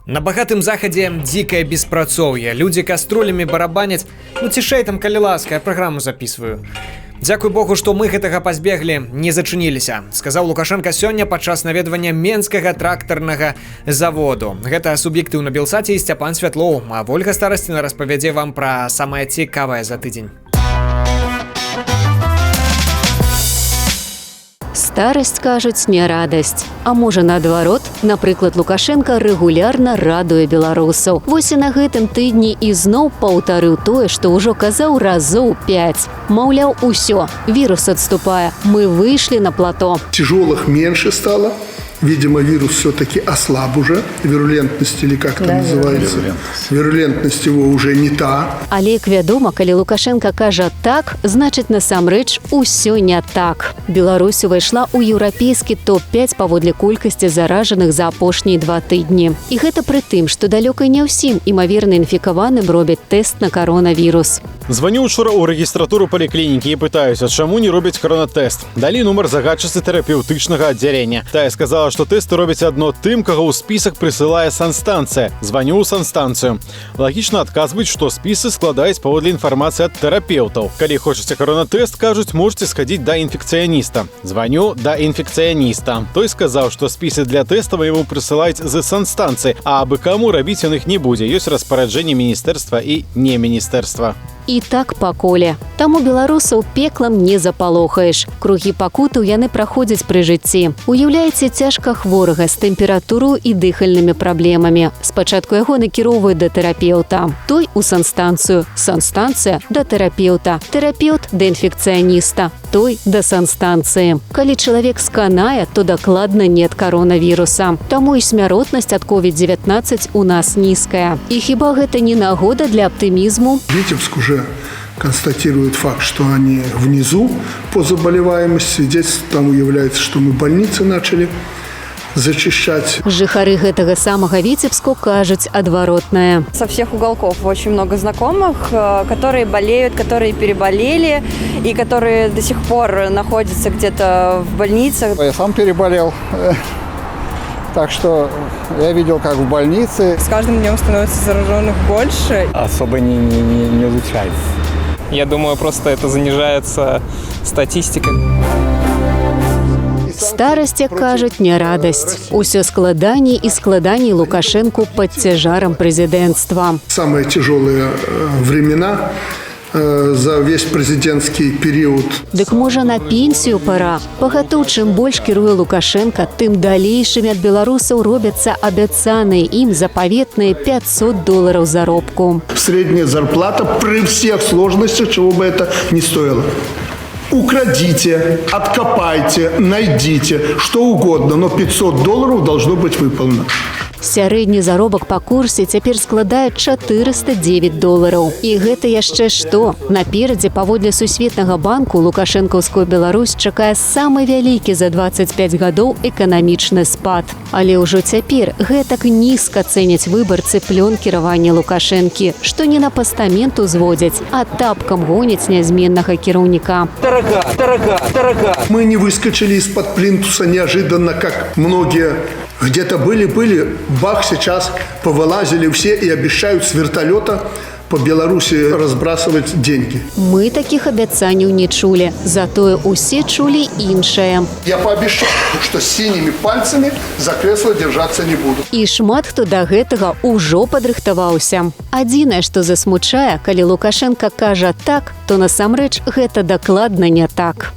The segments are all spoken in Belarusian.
На багатым захадзе дзікае беспрацоўе. Людзі каструлямі барабаняць. Ну цішэй там, калі ласка, я праграму записываю. Дзякуй Богу, што мы гэтага пазбеглі, не зачыніліся, сказаў Лукашенко сёння падчас наведвання Менскага трактарнага заводу. Гэта суб'ектыўна Белсаце і Сцяпан Святлоў, а Вольга Старасціна распавядзе вам пра самае цікавае за тыдзень. Старасць, кажуць, не радасць. А можа, наадварот? Напрыклад, Лукашенко рэгулярна радуе беларусаў. Вось і на гэтым тыдні ізноў паўтарыў тое, што ўжо казаў разоў 5. Маўляў, усё, вірус адступае, мы выйшлі на плато. Тяжелых меньше стало. Видимо, вирус все-таки ослаб уже. Вирулентность или как это называется? Вирулентность его уже не та. Але, як вядома, калі Лукашенко кажа так, значыць насамрэч усё не так. Беларусь увайшла ў еўрапейскі топ-5 паводле колькасці заражаных за апошнія 2 тыдні. І гэта пры тым, што далёка не ўсім імаверна інфікаваным робяць тэст на каронавірус. Званю учора ў рэгістратуру паліклінікі і пытаюся, чаму не робяць каронатэст. Далі нумар загадчыцы тэрапеўтычнага аддзялення. Тая сказала, што тэсты робяць адно тым, каго ў спісак прысылае санстанцыя. Званю ў санстанцыю. Лагічна адказваюць, што спісы складаюць паводле інфармацыі ад тэрапеўтаў. Калі хочаце каронатэст, кажуць, можете схадзіць да інфекцыяніста. Званю да інфекцыяніста. Той сказаў, што спісы для тэстава яму прысылаюць з санстанцыі, а абы каму рабіць ён іх не будзе. Ёсць распараджэнне міністэрства і не міністэрства. І так па коле. Таму беларусаў пеклам не запалохаеш. Кругі пакутаў яны праходзяць пры жыцці. Уяўляеце цяжка хворага з тэмпературу і дыхальнымі праблемамі. Спачатку яго накіроўваюць да тэрапеўта. Той у санстанцыю, санстанцыя да тэрапеўта, тэрапеўт да інфекцыяніста, той да санстанцыі. Калі чалавек сканае, то дакладна нет каронавіруса. Таму і смяротнасць ад COVID-19 у нас нізкая. І хіба гэта не нагода для аптымізму? Витебск уже констатирует факт, что они внизу по заболеваемости. Свидетельством является, что мы больницы начали зачищать. Жыхары гэтага самага Витебску кажуць адваротнае. Со всех уголков очень много знакомых, которые болеют, которые переболели и которые до сих пор находятся где-то в больницах. Я сам переболел. Так что я видел, как в больнице. С каждым днем становится зараженных больше. Особо не изучается. Я думаю, просто это занижается статистика. Старасць, як кажуць, не радасць. Усё складаней і складаней Лукашенку пад цяжарам прэзідэнцтва. Самые тяжелые времена за весь президентский период. Дык можа на пенсію пора. Пагатоў, чым больш кіруе Лукашенко, тым далейшымі ад беларусаў робяцца абяцаныя ім запаветныя $500 заробку. Средняя зарплата при всех сложностях, чего бы это ни стоило. Украдите, откопайте, найдите, что угодно, но $500 должно быть выполнено. Сярэдні заробак па курсе цяпер складае $409. І гэта яшчэ што? Наперадзе, паводле Сусветнага банку, Лукашэнкаўскую Беларусь чакае самы вялікі за 25 гадоў эканамічны спад. Але ўжо цяпер гэтак нізка цэняць выбарцы плён кіравання Лукашэнкі, што не на пастамент узводзяць, а тапкам гоняць нязменнага кіраўніка. Тарага. Мы не выскочили из-под плинтуса неожиданно, как многие где-то были, бах, сейчас повылазили все и обещают с вертолета по Беларуси разбрасывать деньги. Мы таких абяцанняў не чулі, затое усе чулі іншае. Я пообещал, что синими пальцами за кресло держаться не буду. І шмат хто да гэтага ўжо падрыхтаваўся. Адзінае, што засмучае, калі Лукашенко кажа так, то насамрэч гэта дакладна не так.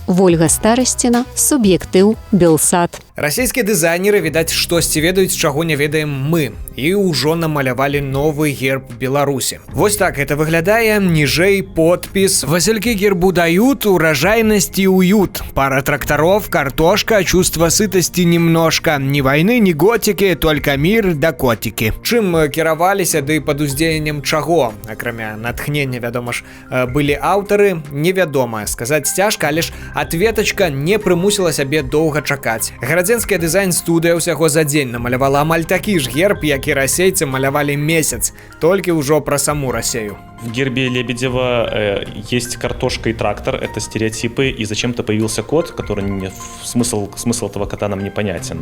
Вольга Старасціна, суб'ектыў Белсат. Расійскія дызайнеры, відаць, штосьці ведаюць, чаго не ведаем мы, і ўжо намалявалі новы герб Беларусі. Вось так это выглядае, ніжэй подпіс. Васильки гербу дают, урожайность и уют. Пара тракторов, картошка, чувство сытости немножко. Ни войны, ни готики, только мир да котики. Чым кіраваліся, ды пад уздзеяннем чаго? Акрамя натхнення, вядома ж, былі аўтары, невядома. Сказаць цяжка, але ж ответачка не прымусіла сябе доўга чакаць. Радзенская дызайн-студыя ўсяго за дзень намалявала амаль такі ж герб, які расейцы малявалі месяц, толькі ўжо пра саму Расею. В гербе Лебедева есть картошка и трактор, это стереотипы, и зачем-то появился кот, который смысл этого кота нам непонятен.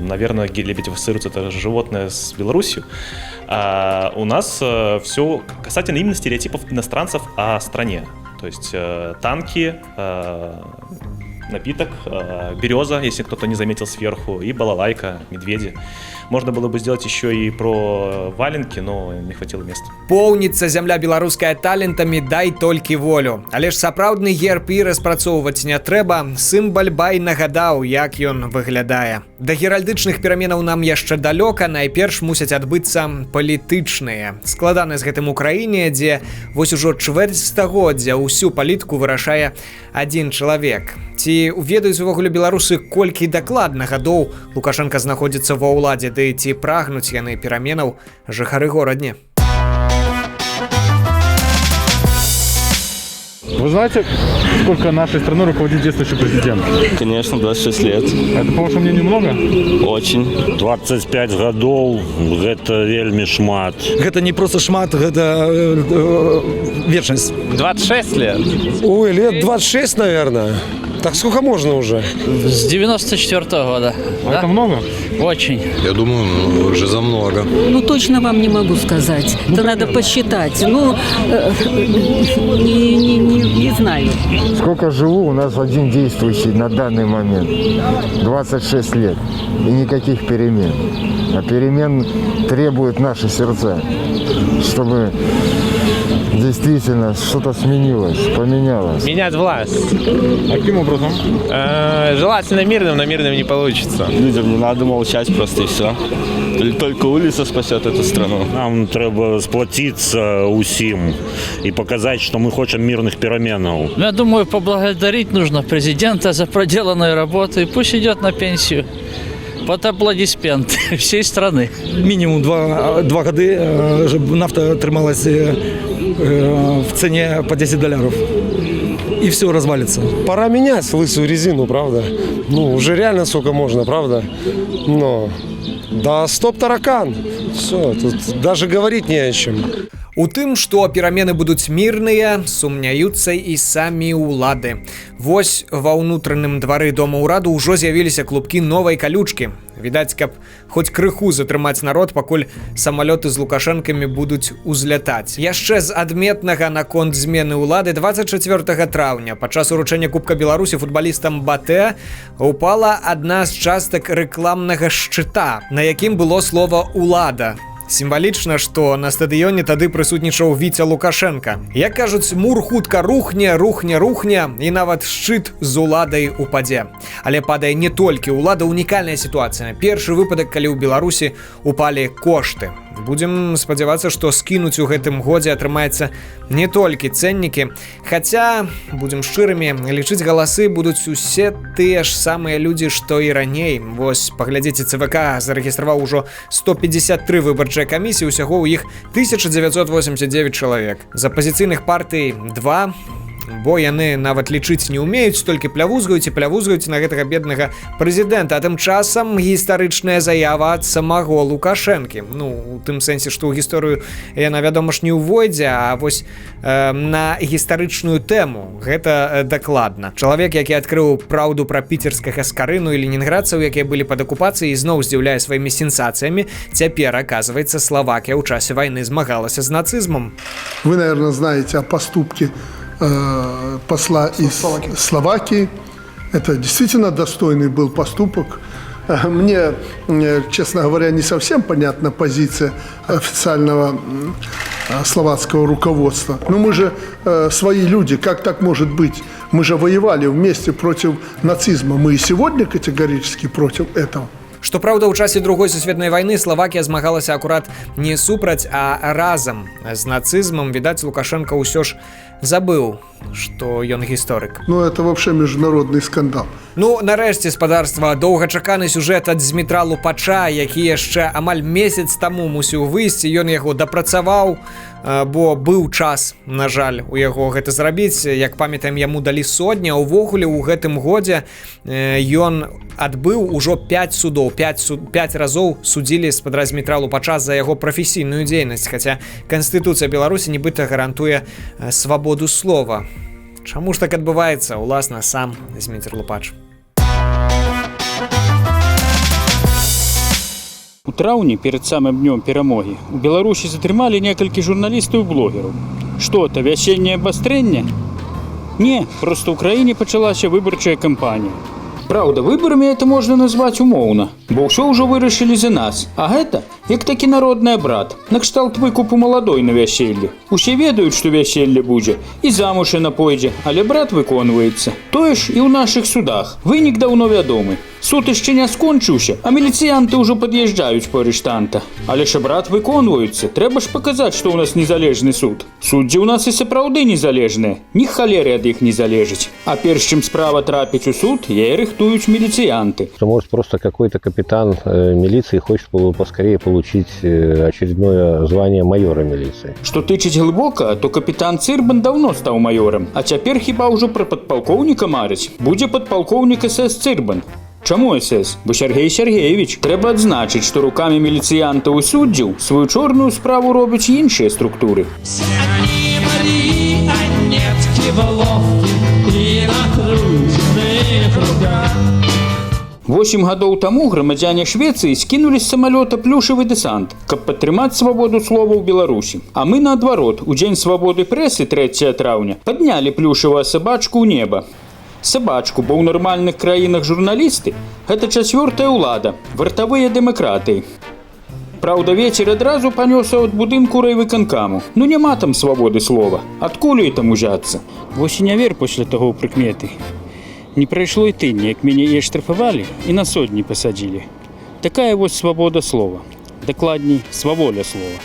Наверное, Лебедев ассоциируется это животное с Беларусью. А у нас все касательно именно стереотипов иностранцев о стране. То есть танки, напиток, береза, если кто-то не заметил сверху, и балалайка, медведи. Можно было бы сделать еще и про валенки, но не хватило места. Поўніцца зямля беларуская талентамі, дай толькі волю. Але ж сапраўдны герб і распрацоўваць не трэба. Сымбаль Бай нагадаў, як ён выглядае. Да геральдычных пераменаў нам яшчэ далёка, найперш мусяць адбыцца палітычныя. Складана з гэтым у краіне, дзе вось ужо чвэрць стагоддзя ўсю палітыку вырашае адзін чалавек. Ці ведаюць увогуле беларусы, колькі дакладна гадоў Лукашенко знаходзіцца ва ўладзе, ды ці прагнуць яны пераменаў жыхары горадні? Вы знаете, сколько нашей страной руководит действующий президент? Конечно, 26 лет. Это, по вашему мнению, много? Очень. 25 гадоў, гэта вельмі шмат. Гэта не просто шмат, гэта вечность. 26 лет? Ой, лет 26, наверное. Так сколько можно уже? С 94-го года. Это много? Очень. Я думаю, уже за много. Ну, точно вам не могу сказать. Это надо посчитать. Ну, не знаю. Сколько живу, у нас один действующий на данный момент. 26 лет. И никаких перемен. А перемен требуют наши сердца. Чтобы действительно что-то сменилось, поменялось. Менять власть. Каким образом? Желательно мирным, но мирным не получится. Людям не надо молчать просто и все. Только улица спасет эту страну. Нам трэба сплотиться усім и показать, что мы хотим мирных переменов. Я думаю, поблагодарить нужно президента за проделанную работу, и пусть идет на пенсию. Под аплодисменты всей страны. Минимум два годы, чтобы нафта трималась в цене по $10. И все развалится. Пора менять лысую резину, правда? Ну, уже реально сколько можно, правда? Но да стоп таракан. Все, тут даже говорить не о чем. У тым, што перамены будуць мірныя, сумняюцца і самі ўлады. Вось ва ўнутраным двары дома ўраду ўжо з'явіліся клубкі новай калючкі. Відаць, каб хоць крыху затрымаць народ, пакуль самалёты з лукашэнкамі будуць узлятаць. Яшчэ з адметнага наконт змены ўлады 24 траўня падчас уручэння Кубка Беларусі футбалістам БАТЭ упала адна з частак рэкламнага шчыта, на якім было слова «Улада». Сімвалічна, што на стадыёне тады прысутнічаў Віця Лукашенко. Як кажуць, мур хутка рухне, і нават шчыт з уладай упадзе. Але падае не толькі ўлада, унікальная сітуацыя. Першы выпадак, калі ў Беларусі упалі кошты. Будзем спадзявацца, што скінуць у гэтым годзе атрымаецца не толькі цэннікі. Хаця, будзем шчырымі, лічыць галасы будуць усе тыя ж самыя людзі, што і раней. Вось, паглядзіце, ЦВК зарэгістраваў ужо 153 выбарчыя камісіі, усяго ў іх 1989 чалавек. З апазіцыйных партый 2, бо яны нават лічыць не ўмеюць, толькі плявузгаюць на гэтага беднага прэзідэнта. А тым часам гістарычная заява ад самого Лукашэнкі. Ну, у тым сэнсе, што ў гісторыю яна, вядома ж, не ўвойдзе, а вось на гістарычную тэму. Гэта дакладна. Чалавек, які адкрыў праўду пра піцерскага скарыну і ленінградцаў, якія былі пад акупацыяй, зноў здзіўляе сваімі сенсацыямі. Цяпер, аказваецца, Словакія ў часе вайны змагалася з нацызмом. Вы, наверное, знаете о поступке посла из Словакии. Это действительно достойный был поступок. Мне, честно говоря, не совсем понятна позиция официального словацкого руководства. Но мы же свои люди, как так может быть? Мы же воевали вместе против нацизма. Мы и сегодня категорически против этого. Што праўда, у часе Другой сусветнай вайны Словакія змагалася акурат не супраць, а разам з нацызмам. Відаць, Лукашенко ўсё ж забыў, што ён гісторык. Ну, это вообще международный скандал. Ну, нарэшце, спадарства, доўгачаканы сюжэт ад Змітра Лупача, які яшчэ амаль месяц таму мусіў выйсці, ён яго дапрацаваў, бо быў час, на жаль, у яго гэта зрабіць. Як памятаем, яму далі сотня. Увогуле, у гэтым годзе ён адбыў ужо 5 судоў. 5 разоў судзілі спадара Змітра Лупача за яго прафесійную дзейнасць, хаця Канстытуцыя Беларусі нібыта гарантуе свабоду слова. Чаму ж так адбываецца, уласна, сам Зміцер Лупач. У траўні перад самым днём перамогі у Беларусі затрымалі некалькі журналістаў і блогераў. Што, то вясенняе абастрэнне? Не, проста ў краіне пачалася выбарчая кампанія. Праўда, выбарамі это можна назваць умоўна, бо ўсё ўжо вырашылі за нас. А гэта, як такі народны абрад, накшталт выкупу маладой на вяселле. Усе ведаюць, што вяселле будзе, і замуж яна пойдзе, але брат выконваецца. Тое ж і ў нашых судах. Вынік даўно вядомы. Суд яшчэ не скончыўся, а міліцыянты ўжо пад'язджаюць па арыштанта. Але ж брат выконваюцца, трэба ж паказаць, што ў нас незалежны суд. Суддзі ў нас і сапраўды незалежныя, ні халеры ад іх не залежыць. А перш чым справа трапіць у суд, яе рыхтуюць міліцыянты. Может, просто какой-то капитан милиции хочет поскорее получить очередное звание майора милиции. Што тычыць глыбока, то капітан Цырбан даўно стаў майорам, а цяпер хіба ўжо пра падпалкоўніка марыць. Будзе падпалкоўнік СС Цырбан. Чаму СС? Бо Сергей Сергеевич. Трэба адзначыць, што рукамі міліцыянтаў і суддзяў сваю чорную справу робяць іншыя структуры. 8 гадоў таму грамадзяне Швецыі скінулі з самалёта плюшавы дэсант, каб падтрымаць свабоду слова ў Беларусі. А мы, наадварот, у дзень свабоды прэсы 3 траўня паднялі плюшавую сабачку ў неба. Сабачку, бо ў нармальных краінах журналісты – гэта 4-я ўлада, вартавыя дэмакратыі. Праўда, вецер адразу панёс ад будынку райвыканкаму. Ну няма там свабоды слова. Адкуль ёй там узяцца? Вось і не вер пасля таго ў прыкметы. Не прайшло і тыдня, як мяне і штрафавалі, і на сотні пасадзілі. Такая вось свабода слова. Дакладней, сваволя слова.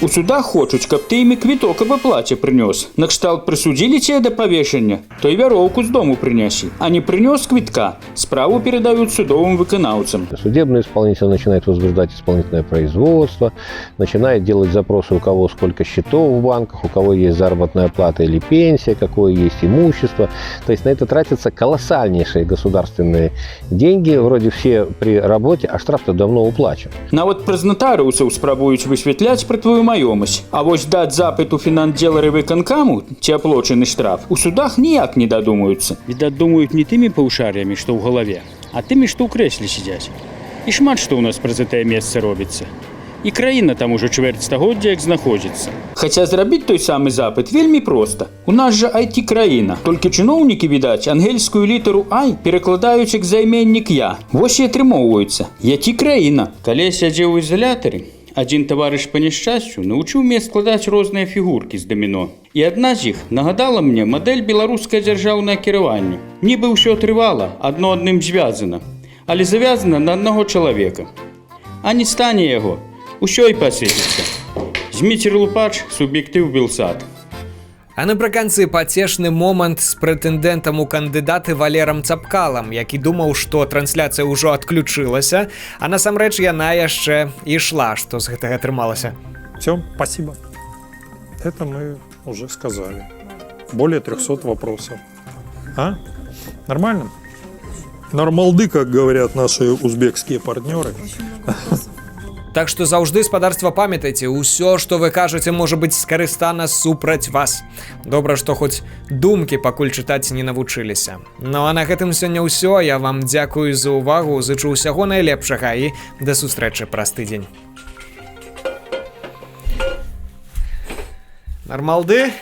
У судах хочуць, каб ты імі квіток аб аплаце прынёс. Накшталт прысудзілі цябе да павешання, то і вяроўку з дому прынясі. А не прынёс квітка, справу перадаюць судовым выканаўцам. Судебный исполнитель начинает возбуждать исполнительное производство, начинает делать запросы, у кого сколько счетов в банках, у кого есть заработная плата или пенсия, какое есть имущество. То есть на это тратятся колоссальнейшие государственные деньги, вроде все при работе, а штраф-то давно уплачен. Нават праз натарыусаў спрабуюць высвятляць пра твою маёмасць. А вось даць запыт у фінансдзел райвыканкаму ці аплочаны штраф у судах ніяк не дадумаюцца. Відаць, думаюць не тымі паўшар'ямі, што ў галаве, а тымі, што ў крэсле сядзяць. І шмат што ў нас праз гэтае месца робіцца. І краіна там ужо чвэрць стагоддзя як знаходзіцца. Хаця зрабіць той самы запыт вельмі проста. У нас жа IT-краіна. Толькі чыноўнікі, відаць, ангельскую літару «Ай» перакладаюць як займеннік «Я». Вось і атрымоўваюцца. IT-краіна. Калі я сядзеў у ізалятары, адзін таварыш па няшчасцю навучыў мне складаць розныя фігуркі з даміно. І адна з іх нагадала мне мадэль беларускае дзяржаўнае кіраванне. Нібы ўсё трывала, адно адным звязана, але завязана на аднаго чалавека. А не стане яго, усё і пасыпецца. Зміцер Лупач, суб'ектыў Белсат. А напрыканцы пацешны момант з прэтэндэнтам у кандыдаты Валерам Цапкалам, які думаў, што трансляцыя ўжо адключылася, а насамрэч яна яшчэ ішла, што з гэтага атрымалася. Все, спасибо. Это мы уже сказали. Более 300 вопросов. А? Нормально? Нормалды, как говорят наши узбекские партнеры. Так што заўжды, спадарства, памятайце, усё, што вы кажаце, можа быць скарыстана супраць вас. Добра, што хоць думкі пакуль чытаць не навучыліся. Ну а на гэтым сёння ўсё. Я вам дзякую за ўвагу, зычу ўсяго найлепшага і да сустрэчы праз тыдзень. Нормалды?